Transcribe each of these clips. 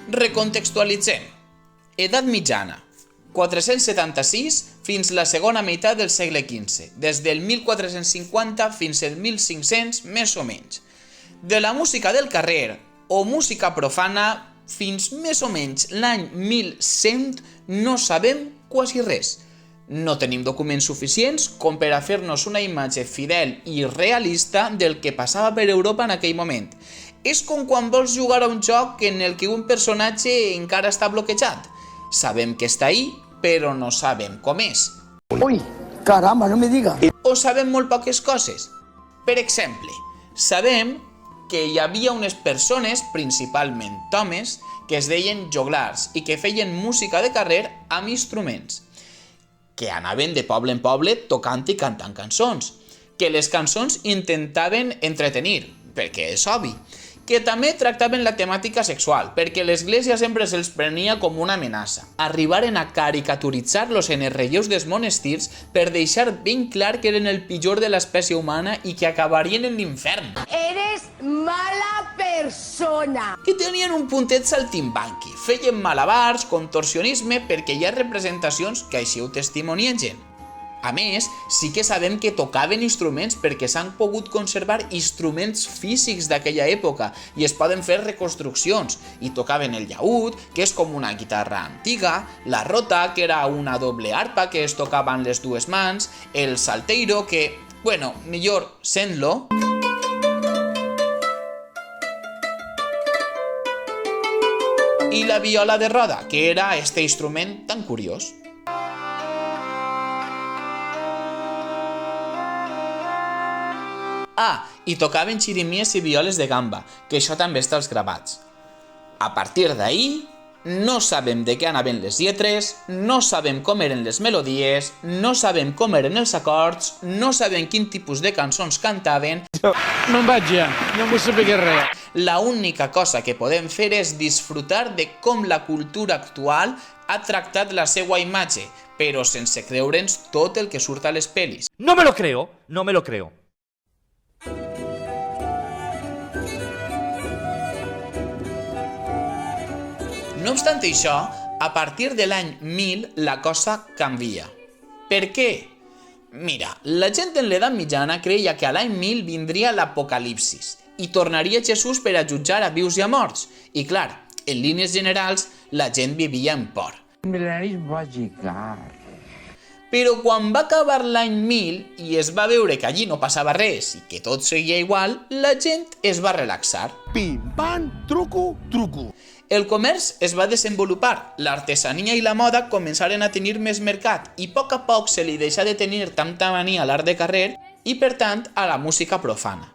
Recontextualitzem. Edat mitjana, 476 fins la segona meitat del segle XV, des del 1450 fins al 1500 més o menys. De la música del carrer o música profana fins més o menys l'any 1100 no sabem quasi res. No tenim documents suficients com per a fer-nos una imatge fidel i realista del que passava per Europa en aquell moment. És com quan vols jugar a un joc en el que un personatge encara està bloquejat. Sabem que està ahí, però no sabem com és. Ui, caramba, no me diga. O sabem molt poques coses. Per exemple, sabem que hi havia unes persones, principalment homes, que es deien joglars i que feien música de carrer amb instruments, que anaven de poble en poble tocant i cantant cançons, que les cançons intentaven entretenir, perquè és obvi, que també tractaven la temàtica sexual, perquè l'Església sempre se'ls prenia com una amenaça. Arribaren a caricaturitzar-los en els relleus dels monestirs per deixar ben clar que eren el pitjor de l'espècie humana i que acabarien en l'infern. Eres mala persona. Que tenien un puntet saltimbanqui, feien malabars, contorsionisme, perquè hi ha representacions que així ho testimonien. A més, sí que sabem que tocaven instruments perquè s'han pogut conservar instruments físics d'aquella època i es poden fer reconstruccions. I tocaven el llaüt, que és com una guitarra antiga, la rota, que era una doble arpa que es tocava amb les dues mans, el salteiro, que, bueno, millor sent-lo, i la viola de roda, que era este instrument tan curiós. Ah, i tocaven xirimies i violes de gamba, que això també està als gravats. A partir d'ahir, no sabem de què anaven les lletres, no sabem com eren les melodies, no sabem com eren els acords, no sabem quin tipus de cançons cantaven. Me'n vaig ja, no vull saber res. La única cosa que podem fer és disfrutar de com la cultura actual ha tractat la seva imatge, però sense creure'ns tot el que surt a les pel·lis. No me lo creo, no me lo creo. No obstant això, a partir de l'any 1000 la cosa canvia. Per què? Mira, la gent en l'edat mitjana creia que a l'any 1000 vindria l'apocalipsis i tornaria Jesús per a jutjar a vius i a morts. I clar, en línies generals, la gent vivia en por. Però quan va acabar l'any 1000 i es va veure que allí no passava res i que tot seguia igual, la gent es va relaxar. Pim, pam, truco, truco. El comerç es va desenvolupar, l'artesania i la moda començaren a tenir més mercat i a poc se li deixà de tenir tanta mania a l'art de carrer i, per tant, a la música profana.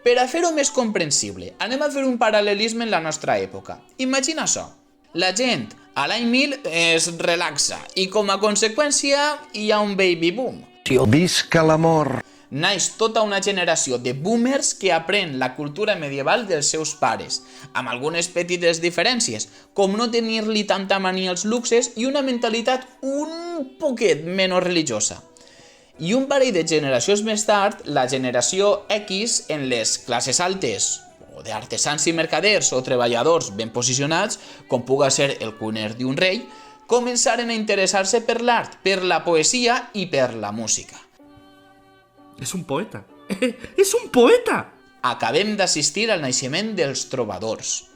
Per a fer-ho més comprensible, anem a fer un paral·lelisme en la nostra època. Imagina això. La gent a l'any 1000 es relaxa i, com a conseqüència, hi ha un baby boom. Visca l'amor. Naix tota una generació de boomers que aprèn la cultura medieval dels seus pares, amb algunes petites diferències, com no tenir-li tanta mania als luxes i una mentalitat un poquet menys religiosa. I un parell de generacions més tard, la generació X, en les classes altes, o d'artesans i mercaders o treballadors ben posicionats, com puga ser el cuiner d'un rei, començaren a interessar-se per l'art, per la poesia i per la música. Es un poeta. ¡Es un poeta! Acabem d'assistir al naixement dels trobadors.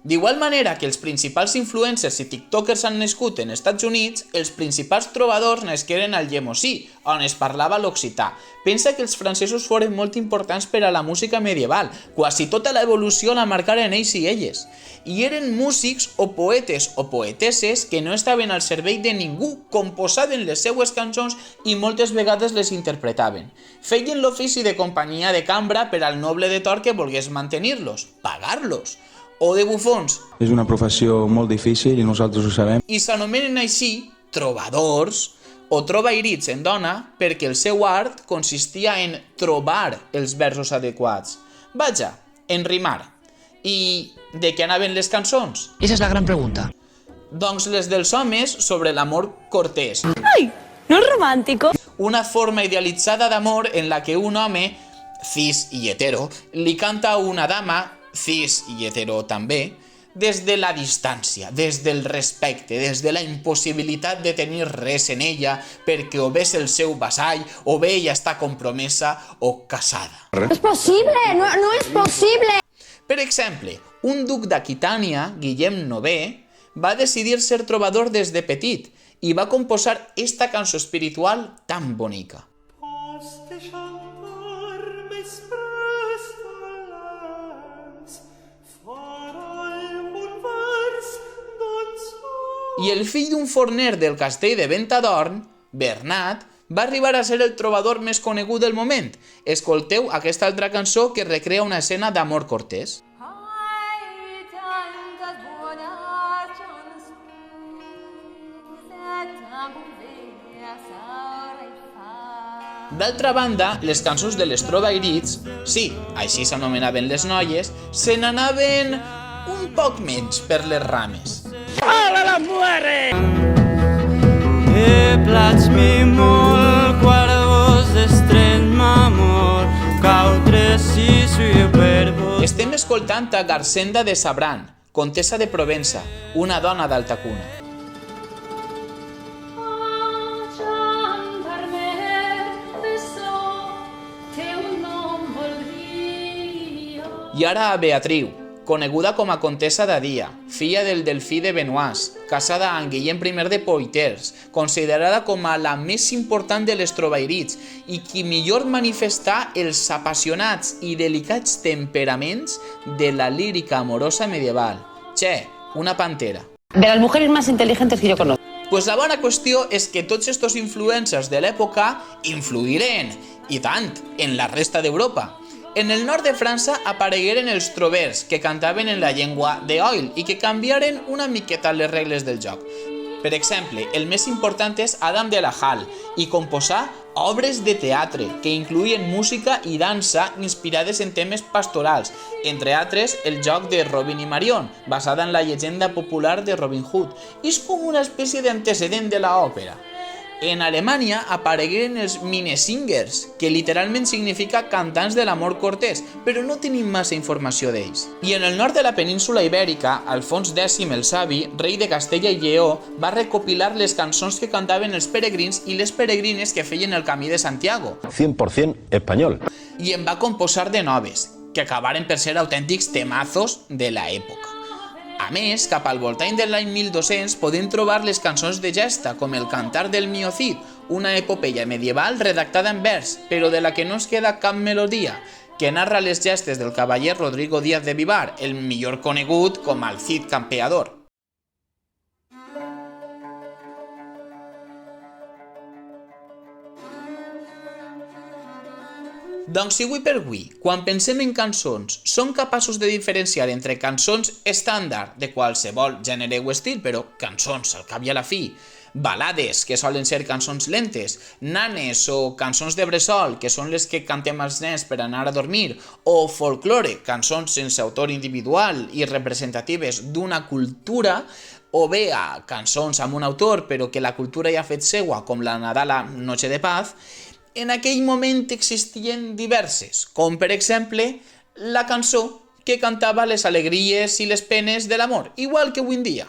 D'igual manera que els principals influencers i tiktokers han nascut en Estats Units, els principals trobadors nasqueren al Llemosí, on es parlava l'occità. Pensa que els francesos foren molt importants per a la música medieval, quasi tota l'evolució la marcaren ells i elles. I eren músics o poetes o poetesses que no estaven al servei de ningú, composaven les seues cançons i moltes vegades les interpretaven. Feien l'ofici de companyia de cambra per al noble de Tor que volgués mantenir-los, pagar-los, o de bufons. És una professió molt difícil i nosaltres ho sabem. I s'anomenen així trobadors o trobairits en dona perquè el seu art consistia en trobar els versos adequats. Vaja, en rimar. I de què anaven les cançons? Esa es la gran pregunta. Doncs les dels homes sobre l'amor cortés. ¡Ay! ¿No es romántico? Una forma idealitzada d'amor en la que un home, cis i hetero, li canta a una dama, cis i hetero també, des de la distància, des del respecte, des de la impossibilitat de tenir res en ella, perquè o bé és el seu vassall, o bé ella està compromesa o casada. No es posible, no es posible. Per exemple, un duc d'Aquitània, Guillem IX, va decidir ser trobador des de petit i va composar esta cançó espiritual tan bonica. I el fill d'un forner del castell de Ventadorn, Bernat, va arribar a ser el trobador més conegut del moment. Escolteu aquesta altra cançó que recrea una escena d'amor cortès. D'altra banda, les cançons de les trobairits, sí, així s'anomenaven les noies, se n'anaven un poc menys per les rames. Plats mi molt, cuervos d'estreny m'amor, cautres i superbos. Estem escoltant a Garcenda de Sabran, comtessa de Provença, una dona d'alta cuna. I ara a Beatriu, coneguda com a comtessa d'Adia, filla del Delfí de Benoist, casada amb Guillem I de Poitiers, considerada com a la més important de les trobairits i qui millor manifestà els apassionats i delicats temperaments de la lírica amorosa medieval. Che, una pantera. De las mujeres más inteligentes que yo conozco. Pues la bona qüestió és que tots estos influencers de l'època influïren, i tant, en la resta d'Europa. En el nord de França aparegueren els trobers, que cantaven en la llengua d'Oil i que canviaren una miqueta les regles del joc. Per exemple, el més important és Adam de la Hall i composà obres de teatre que incloïen música i dansa inspirades en temes pastorals, entre altres el joc de Robin i Marion, basada en la llegenda popular de Robin Hood. És com una espècie d'antecedent de l'òpera. En Alemanya aparegueren els Minnesingers, que literalment significa cantants de l'amor cortès, però no tenim massa informació d'ells. I en el nord de la península ibèrica, Alfons X el Savi, rei de Castella i Lleó, va recopilar les cançons que cantaven els peregrins i les peregrines que feien el camí de Santiago. 100% espanyol. I en va composar de noves, que acabaren per ser autèntics temazos de l'època. A més, cap al voltant de l'any 1200 podem trobar les cançons de gesta, com el Cantar del Mio Cid, una epopeia medieval redactada en vers, però de la que no es queda cap melodia, que narra les gestes del cavaller Rodrigo Díaz de Vivar, el millor conegut com el Cid Campeador. Doncs si avui per avui, quan pensem en cançons, som capaços de diferenciar entre cançons estàndard de qualsevol gènere o estil, però cançons al cap i a la fi, balades, que solen ser cançons lentes, nanes o cançons de bressol, que són les que cantem als nens per anar a dormir, o folklore, cançons sense autor individual i representatives d'una cultura, o bé a cançons amb un autor però que la cultura ja ha fet seua, com la Nadala Noche de Paz. En aquell moment existien diverses, com per exemple la cançó que cantava les alegries i les penes de l'amor, igual que avui en dia.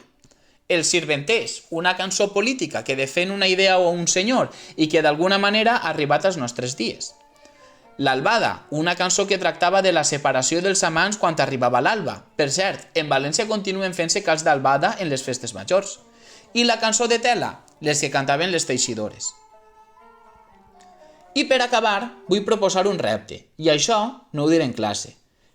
Els Sirventers, una cançó política que defèn una idea o un senyor i que d'alguna manera ha arribat als nostres dies. L'Albada, una cançó que tractava de la separació dels amants quan arribava l'alba. Per cert, en València continuen fent-se calç d'albada en les festes majors. I la cançó de Tela, les que cantaven les teixidores. I per acabar, vull proposar un repte, i això no ho diré en classe.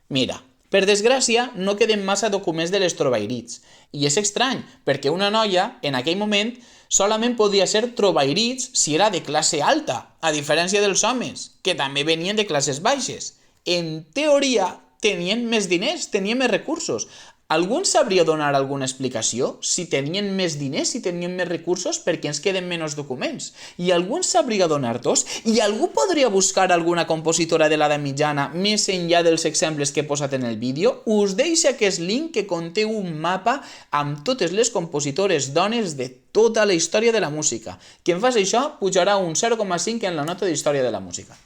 Mira, per desgràcia, no queden massa documents de les trobairits, i és estrany, perquè una noia, en aquell moment, solament podia ser trobairits si era de classe alta, a diferència dels homes, que també venien de classes baixes. En teoria, tenien més diners, tenien més recursos. Algú ens sabria donar alguna explicació? Si tenien més diners, si tenien més recursos, per què ens queden menys documents? I algú ens sabria donar-los? I algú podria buscar alguna compositora de l'edat mitjana més enllà dels exemples que he posat en el vídeo? Us deixo aquest link que conté un mapa amb totes les compositores dones de tota la història de la música. Qui em faci això pujarà un 0,5 en la nota d'història de la música.